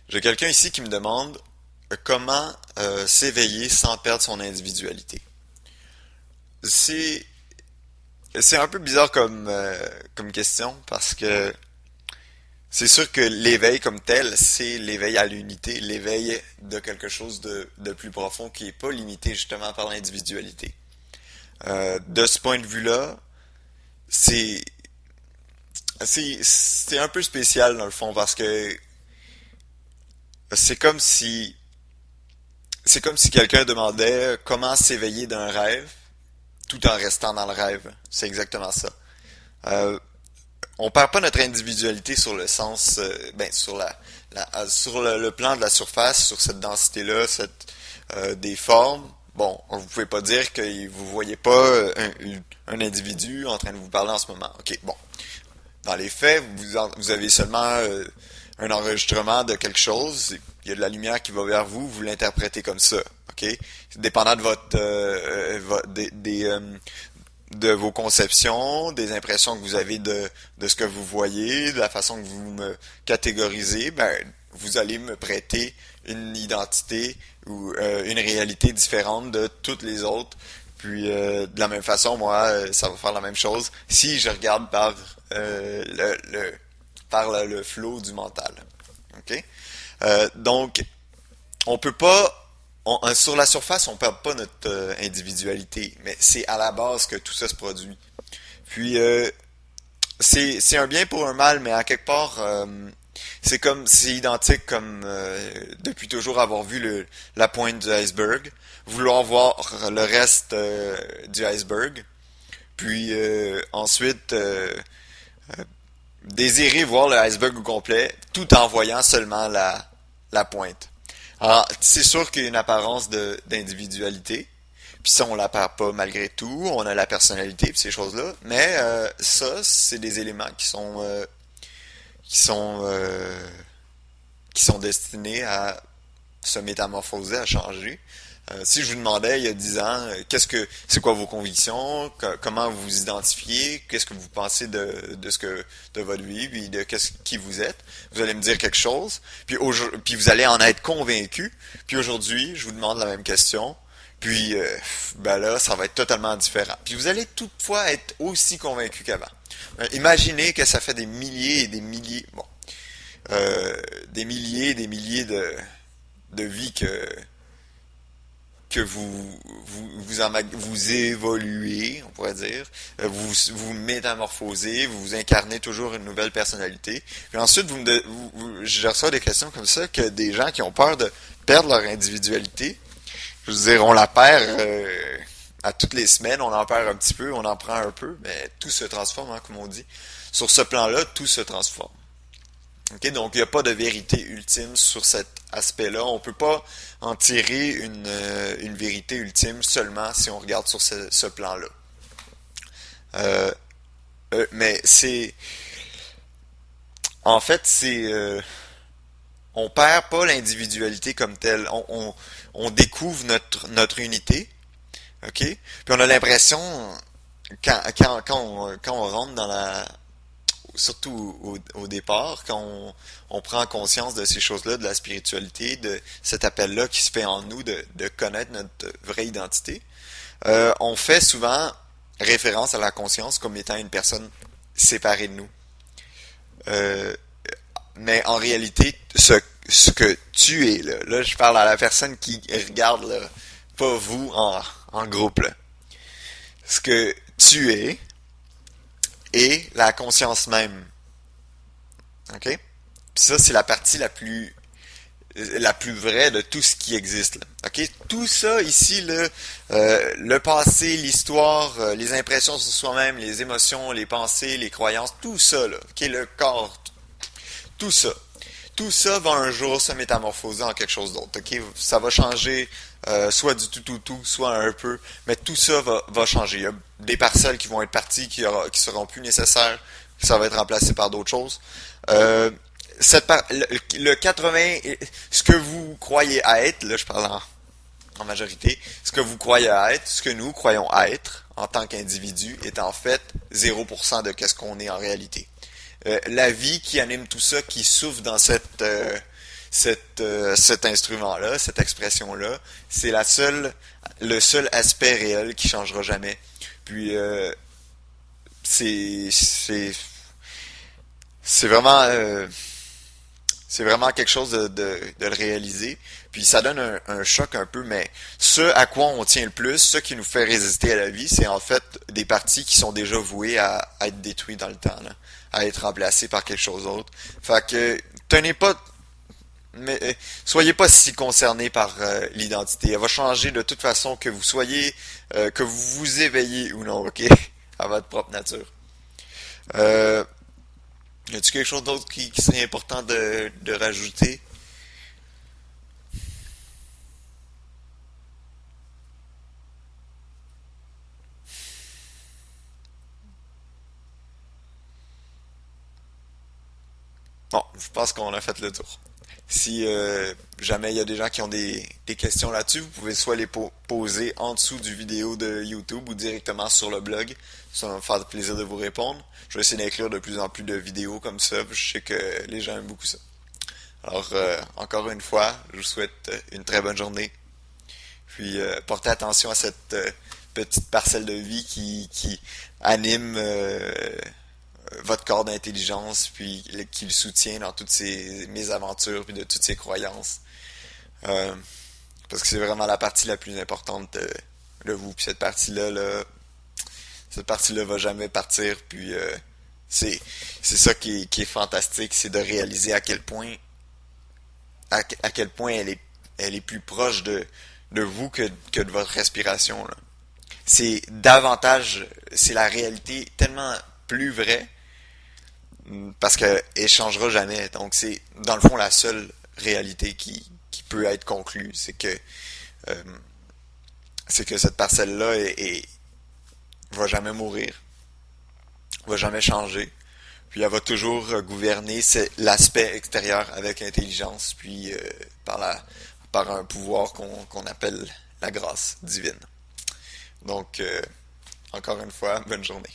J'ai quelqu'un ici qui me demande comment s'éveiller sans perdre son individualité. C'est c'est un peu bizarre comme question parce que c'est sûr que l'éveil comme tel, c'est l'éveil à l'unité, l'éveil de quelque chose de plus profond qui est pas limité justement par l'individualité. De ce point de vue-là, c'est c'est un peu spécial dans le fond parce que c'est comme si c'est comme si quelqu'un demandait comment s'éveiller d'un rêve tout en restant dans le rêve. C'est exactement ça. Euh, on perd pas notre individualité sur le sens, sur sur le plan de la surface, sur cette densité-là, des formes. Bon, vous pouvez pas dire que vous voyez pas un individu en train de vous parler en ce moment. Ok, bon. Dans les faits, vous avez seulement un enregistrement de quelque chose. Il y a de la lumière qui va vers vous, vous l'interprétez comme ça. Ok, dépendant de de vos conceptions, des impressions que vous avez de ce que vous voyez, de la façon que vous me catégorisez, ben, vous allez me prêter une identité ou une réalité différente de toutes les autres. Puis de la même façon, moi, ça va faire la même chose si je regarde par le flow du mental. Ok? Donc, on peut pas sur la surface, on perd pas notre individualité, mais c'est à la base que tout ça se produit. Puis c'est un bien pour un mal, mais à quelque part c'est identique comme depuis toujours avoir vu la pointe du iceberg, vouloir voir le reste du iceberg, puis ensuite désirer voir le iceberg au complet, tout en voyant seulement la pointe. Alors, c'est sûr qu'il y a une apparence d'individualité, puis ça, on la perd pas malgré tout, on a la personnalité, puis ces choses-là, mais ça, c'est des éléments qui sont, euh, qui sont destinés à se métamorphoser, à changer. Si je vous demandais il y a 10 ans, c'est quoi vos convictions, comment vous vous identifiez, qu'est-ce que vous pensez de votre vie, puis de qui vous êtes, vous allez me dire quelque chose, puis vous allez en être convaincu. Puis aujourd'hui, je vous demande la même question, puis ben là, ça va être totalement différent. Puis vous allez toutefois être aussi convaincu qu'avant. Imaginez que ça fait des milliers et des milliers, bon, des milliers de vies que vous évoluez, on pourrait dire, vous métamorphosez, vous incarnez toujours une nouvelle personnalité. Puis ensuite, je reçois des questions comme ça que des gens qui ont peur de perdre leur individualité, je veux dire, on la perd à toutes les semaines, on en perd un petit peu, on en prend un peu, mais tout se transforme, hein, comme on dit. Sur ce plan-là, tout se transforme. Okay? Donc, il n'y a pas de vérité ultime sur cet aspect-là. On ne peut pas en tirer une vérité ultime seulement si on regarde sur ce plan-là. Euh, mais c'est... En fait, on perd pas l'individualité comme telle. On découvre notre unité, ok? Puis on a l'impression, quand on rentre dans surtout au départ, quand on prend conscience de ces choses-là, de la spiritualité, de cet appel-là qui se fait en nous de connaître notre vraie identité, on fait souvent référence à la conscience comme étant une personne séparée de nous. Euh, mais en réalité, ce que tu es, là, je parle à la personne qui regarde, là, pas vous en groupe, là. Ce que tu es est la conscience même. OK? Puis ça, c'est la partie la plus vraie de tout ce qui existe. Là. OK? Tout ça ici, là, le passé, l'histoire, les impressions sur soi-même, les émotions, les pensées, les croyances, tout ça, là, OK? Le corps, tout ça. Tout ça va un jour se métamorphoser en quelque chose d'autre. OK? Ça va changer soit du tout, soit un peu, mais tout ça va changer. Il y a des parcelles qui vont être parties, qui seront plus nécessaires, ça va être remplacé par d'autres choses. Euh, le 80, ce que vous croyez être, là je parle en majorité, ce que vous croyez être, ce que nous croyons être en tant qu'individu est en fait 0% de qu'est-ce qu'on est en réalité. La vie qui anime tout ça, qui souffle dans cet instrument-là, cette expression-là, c'est le seul aspect réel qui changera jamais. Puis c'est, c'est, c'est vraiment, c'est vraiment quelque chose de le réaliser. Puis ça donne un choc un peu, mais ce à quoi on tient le plus, ce qui nous fait résister à la vie, c'est en fait des parties qui sont déjà vouées à être détruites dans le temps, là, à être remplacées par quelque chose d'autre. Fait que tenez pas, mais soyez pas si concernés par l'identité. Elle va changer de toute façon que vous soyez, que vous vous éveillez ou non, ok, à votre propre nature. Euh, Y a-t-il quelque chose d'autre qui serait important de rajouter? Bon, je pense qu'on a fait le tour. Si jamais il y a des gens qui ont des questions là-dessus, vous pouvez soit les poser en dessous du vidéo de YouTube ou directement sur le blog. Ça va me faire plaisir de vous répondre. Je vais essayer d'inclure de plus en plus de vidéos comme ça. Je sais que les gens aiment beaucoup ça. Alors, encore une fois, je vous souhaite une très bonne journée. Puis, portez attention à cette petite parcelle de vie qui anime votre corps d'intelligence, puis qui le soutient dans toutes ses mésaventures, puis de toutes ses croyances. Euh, Parce que c'est vraiment la partie la plus importante de vous. Puis cette partie-là va jamais partir. Puis c'est c'est ça qui est fantastique, c'est de réaliser à quel point elle est plus proche de vous que de votre respiration. Là. C'est davantage, c'est la réalité tellement plus vraie parce qu'elle changera jamais. Donc c'est dans le fond la seule réalité qui peut être conclue, euh, c'est que cette parcelle-là va jamais mourir, va jamais changer. Puis elle va toujours gouverner l'aspect extérieur avec intelligence, puis par un pouvoir qu'on appelle la grâce divine. Donc, encore une fois, bonne journée.